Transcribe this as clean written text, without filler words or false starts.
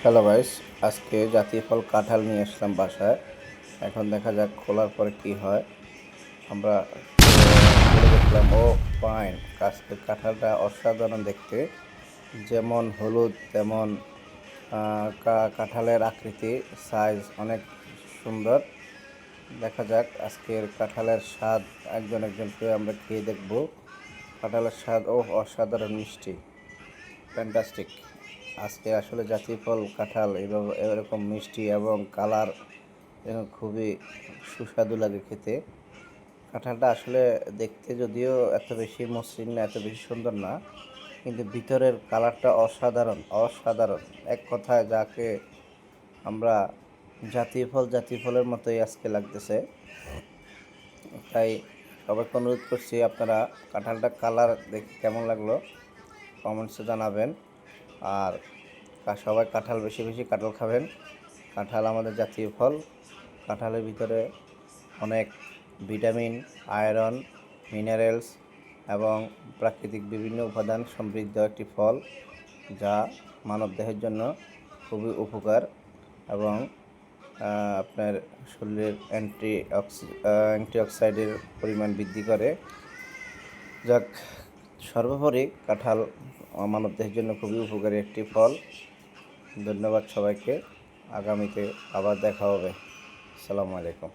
Hello guys, আজকে জাতীয় ফল কাঁঠাল নিয়ে আসলাম বাসায়। এখন দেখা যাক খোলার পরে কি হয়। আমরা খুলে দেখলাম, ও ফাইন! আজকের কাঁঠালটা অসাধারণ দেখতে। যেমন হলুদ তেমন কাঁঠালের আকৃতি, সাইজ অনেক সুন্দর। দেখা যাক আজকের কাঁঠালের স্বাদ একজন একজনকে আমরা খেয়ে দেখব। কাঁঠালের স্বাদ অসাধারণ মিষ্টি, ফ্যান্টাস্টিক। আজকে আসলে জাতীয় ফল কাঁঠাল এভাবে এরকম মিষ্টি এবং কালার খুবই সুস্বাদু লাগে খেতে। কাঁঠালটা আসলে দেখতে যদিও এত বেশি মসৃণ না, এত বেশি সুন্দর না, কিন্তু ভিতরের কালারটা অসাধারণ অসাধারণ। এক কথায় যাকে আমরা জাতীয় ফলের মতোই আজকে লাগতেছে। তাই সবাইকে অনুরোধ করছি, আপনারা কাঁঠালটা কালার দেখে কেমন লাগলো কমেন্টসে জানাবেন। আর সবাই কাঁঠাল বেশি বেশি কাঁঠাল খাবেন। কাঁঠাল আমাদের জাতীয় ফল। কাঁঠালের ভিতরে অনেক ভিটামিন, আয়রন, মিনারেলস এবং প্রাকৃতিক বিভিন্ন উপাদান সমৃদ্ধ একটি ফল, যা মানবদেহের জন্য খুবই উপকার এবং আপনার শরীরের অ্যান্টিঅক্সিডেন্টের পরিমাণ বৃদ্ধি করে। যাক, সর্বোপরি কাঁঠাল মানবদেহের জন্য খুবই উপকারী একটি ফল। ধন্যবাদ সবাইকে। আগামীতে আবার দেখা হবে। আসসালামু আলাইকুম।